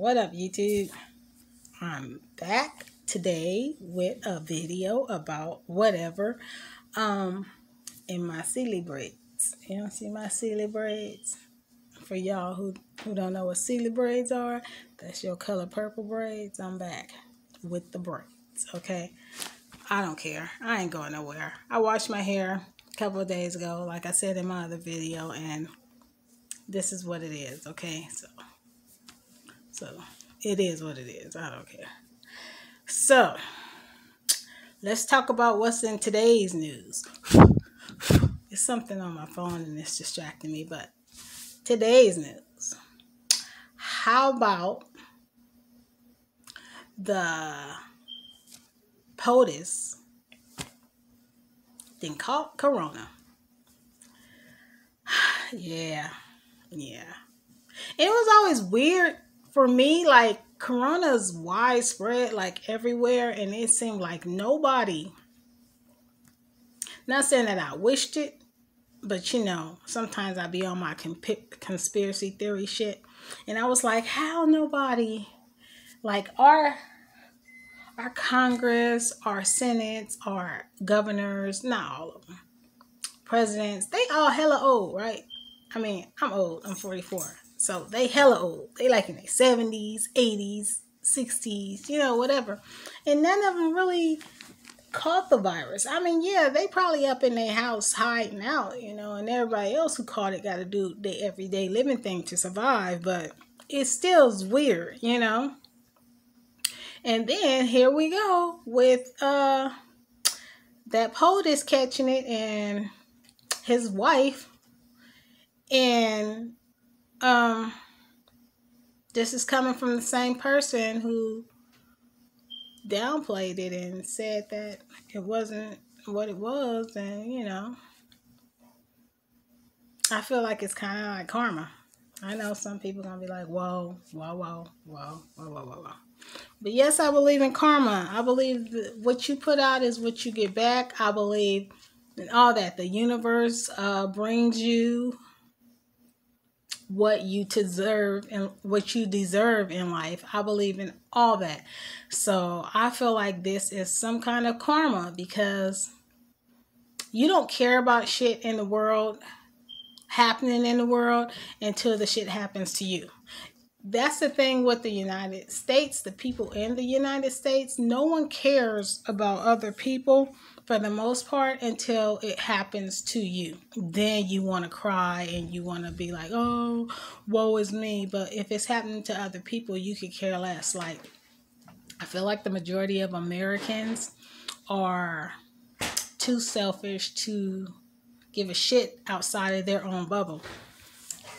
What up, YouTube? I'm back today with a video about whatever in my silly braids. You don't see my silly braids? For y'all who don't know what silly braids are, that's your color purple braids. I'm back with the braids, okay? I don't care. I ain't going nowhere. I washed my hair a couple of days ago, like I said in my other video, and this is what it is, okay? So it is what it is. I don't care. So let's talk about what's in today's news. It's something on my phone and it's distracting me, but today's news. How about the POTUS thing called Corona? Yeah. It was always weird for me, like Corona's widespread, like everywhere, and it seemed like nobody, not saying that I wished it, but you know, sometimes I be on my conspiracy theory shit, and I was like, how nobody, like our Congress, our Senates, our governors, not all of them, presidents, they all hella old, right? I mean, I'm old, I'm 44. So they hella old. They like in their 70s, 80s, 60s, you know, whatever. And none of them really caught the virus. I mean, yeah, they probably up in their house hiding out, you know, and everybody else who caught it got to do their everyday living thing to survive. But it still is weird, you know. And then here we go with that POTUS catching it and his wife. And this is coming from the same person who downplayed it and said that it wasn't what it was. And you know, I feel like it's kind of like karma. I know some people gonna be like, whoa. But yes, I believe in karma. I believe that what you put out is what you get back. I believe in all that. The universe brings you what you deserve and what you deserve in life. I believe in all that. So I feel like this is some kind of karma, because you don't care about shit in the world happening in the world until the shit happens to you. That's the thing with the United States, the people in the United States. No one cares about other people for the most part until it happens to you. Then you want to cry and you want to be like, oh, woe is me. But if it's happening to other people, you could care less. Like, I feel like the majority of Americans are too selfish to give a shit outside of their own bubble.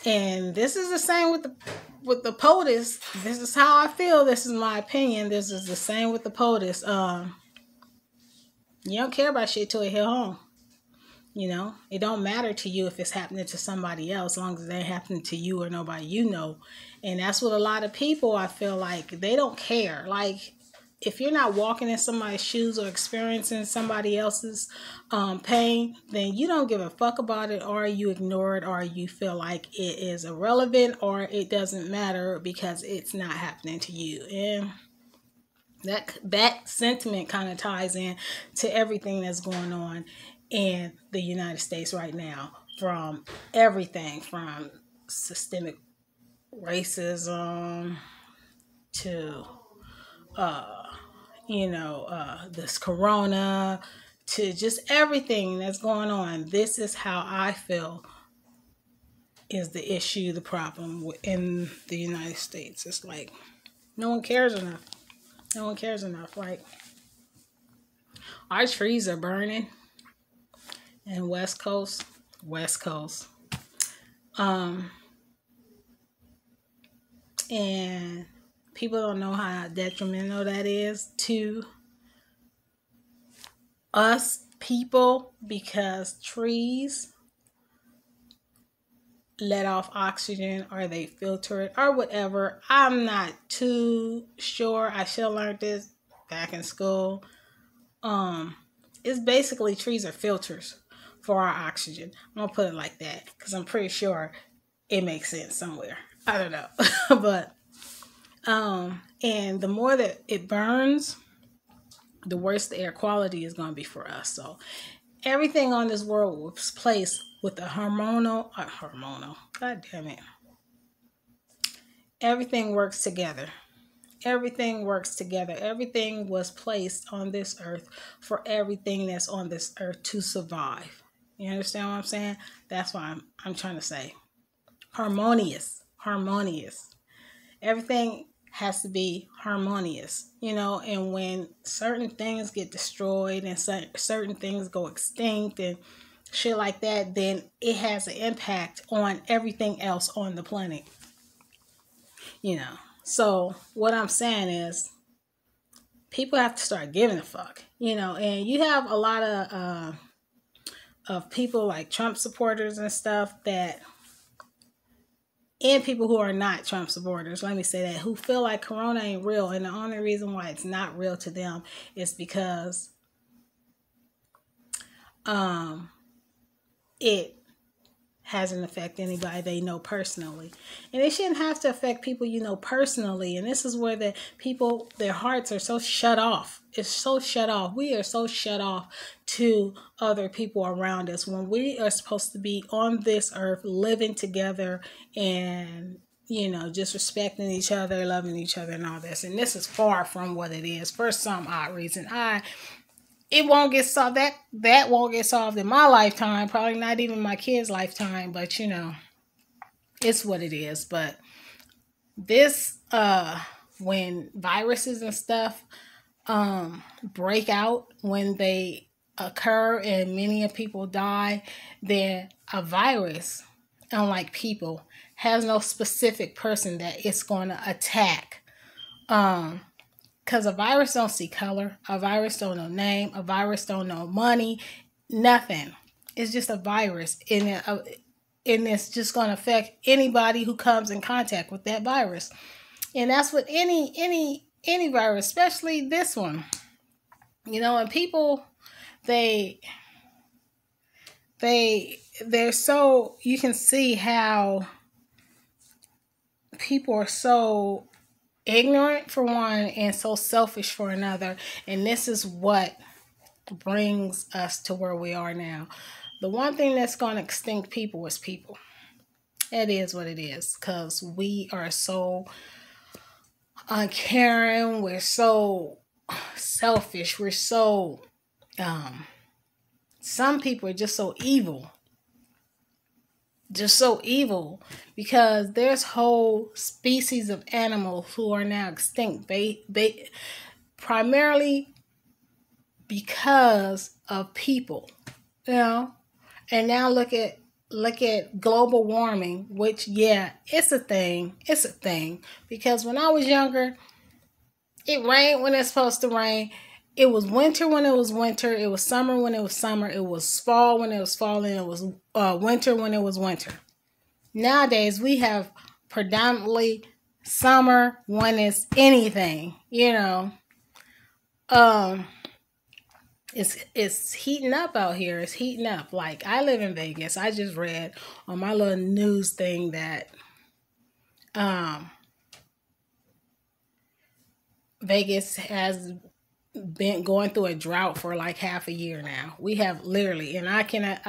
And this is the same with the POTUS. This is how I feel. This is my opinion. This is the same with the POTUS. You don't care about shit till it hit home. You know, it don't matter to you if it's happening to somebody else, as long as it ain't happening to you or nobody you know. And that's what a lot of people, I feel like, they don't care. Like, if you're not walking in somebody's shoes or experiencing somebody else's pain, then you don't give a fuck about it, or you ignore it, or you feel like it is irrelevant, or it doesn't matter because it's not happening to you. And that sentiment kind of ties in to everything that's going on in the United States right now, from everything from systemic racism to this corona, to just everything that's going on. This is how I feel is the issue, the problem in the United States. It's like no one cares enough. No one cares enough. Like, our trees are burning in West Coast. And people don't know how detrimental that is to us people, because trees let off oxygen, or they filter it, or whatever. I'm not too sure. I should have learned this back in school. It's basically, trees are filters for our oxygen. I'm gonna put it like that because I'm pretty sure it makes sense somewhere. I don't know. But And the more that it burns, the worse the air quality is going to be for us. So everything on this world was placed with a hormonal. God damn it. Everything works together. Everything works together. Everything was placed on this earth for everything that's on this earth to survive. You understand what I'm saying? That's why I'm trying to say harmonious. Harmonious. Everything has to be harmonious, and when certain things get destroyed and certain things go extinct and shit like that, then it has an impact on everything else on the planet. So what I'm saying is people have to start giving a fuck, and you have a lot of people like Trump supporters and stuff and people who are not Trump supporters, let me say that, who feel like Corona ain't real. And the only reason why it's not real to them is because it hasn't affected anybody they know personally. And it shouldn't have to affect people you know personally. And this is where the people, their hearts are so shut off. It's so shut off. We are so shut off to other people around us when we are supposed to be on this earth living together and just respecting each other, loving each other and all this. And this is far from what it is for some odd reason. It won't get solved. That won't get solved in my lifetime. Probably not even my kids' lifetime. But it's what it is. But this, when viruses and stuff break out, when they occur and many of people die, then a virus, unlike people, has no specific person that it's going to attack. Because a virus don't see color. A virus don't know name. A virus don't know money. Nothing. It's just a virus. And it's just going to affect anybody who comes in contact with that virus. And that's what any virus, especially this one. And people, they're so, you can see how people are so ignorant for one and so selfish for another, and this is what brings us to where we are now. The one thing that's going to extinct people is people. It is what it is, because we are so uncaring, we're so selfish, we're so some people are just so evil. Just so evil, because there's whole species of animals who are now extinct, primarily because of people, and now look at global warming, which it's a thing, because when I was younger, it rained when it's supposed to rain. It was winter when it was winter. It was summer when it was summer. It was fall when it was fall. And it was winter when it was winter. Nowadays, we have predominantly summer when it's anything, It's heating up out here. It's heating up. Like, I live in Vegas. I just read on my little news thing that Vegas has been going through a drought for like half a year now. We have literally, and I can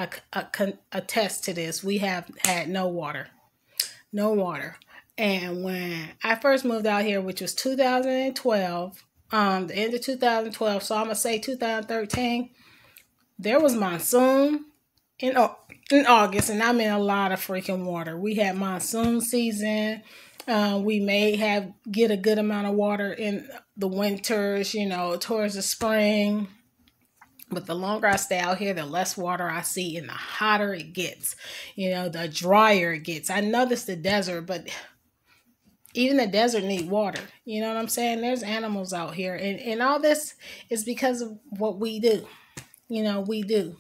attest to this, we have had no water. And when I first moved out here, which was 2012, the end of 2012, so I'm going to say 2013, there was monsoon in August, and I mean a lot of freaking water. We had monsoon season. We may get a good amount of water in the winters, towards the spring. But the longer I stay out here, the less water I see, and the hotter it gets. The drier it gets. I know this is the desert, but even the desert need water. You know what I'm saying? There's animals out here. And all this is because of what we do. We do.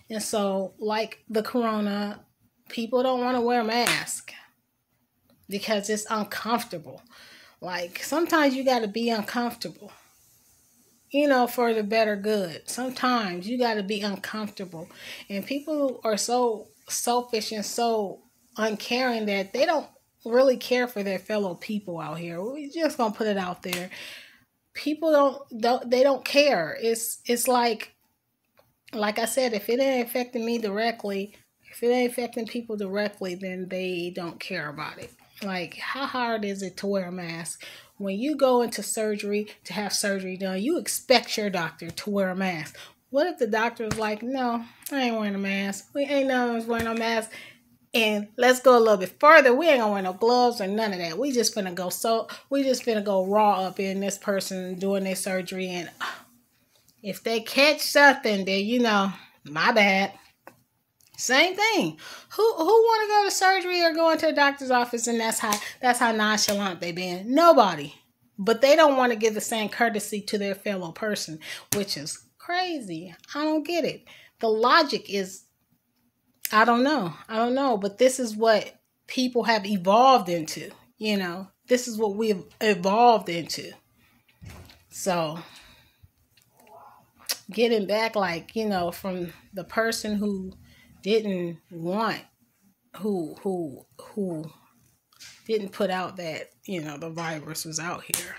And so, like the corona, people don't want to wear a mask because it's uncomfortable. Like, sometimes you got to be uncomfortable, for the better good. Sometimes you got to be uncomfortable. And people are so selfish and so uncaring that they don't really care for their fellow people out here. We just gonna put it out there. People don't care. It's like I said, if it ain't affecting me directly, if it ain't affecting people directly, then they don't care about it. Like, how hard is it to wear a mask? When you go into surgery to have surgery done, you expect your doctor to wear a mask. What if the doctor is like, no, I ain't wearing a mask. We ain't none of us wearing no mask. And let's go a little bit further. We ain't gonna wear no gloves or none of that. We just finna go raw up in this person doing their surgery, and if they catch something, then my bad. Same thing. Who want to go to surgery or go into a doctor's office and that's how nonchalant they been? Nobody. But they don't want to give the same courtesy to their fellow person, which is crazy. I don't get it. The logic is, I don't know, but this is what people have evolved into. This is what we've evolved into. So, getting back, like, from the person who didn't want, who didn't put out that, the virus was out here.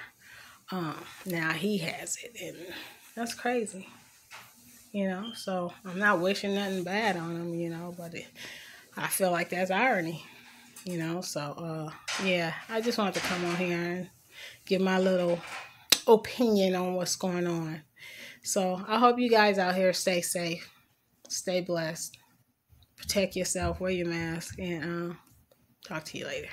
Now he has it, and that's crazy. So I'm not wishing nothing bad on him, but I feel like that's irony, so yeah, I just wanted to come on here and give my little opinion on what's going on. So I hope you guys out here stay safe, stay blessed, protect yourself, wear your mask, and talk to you later.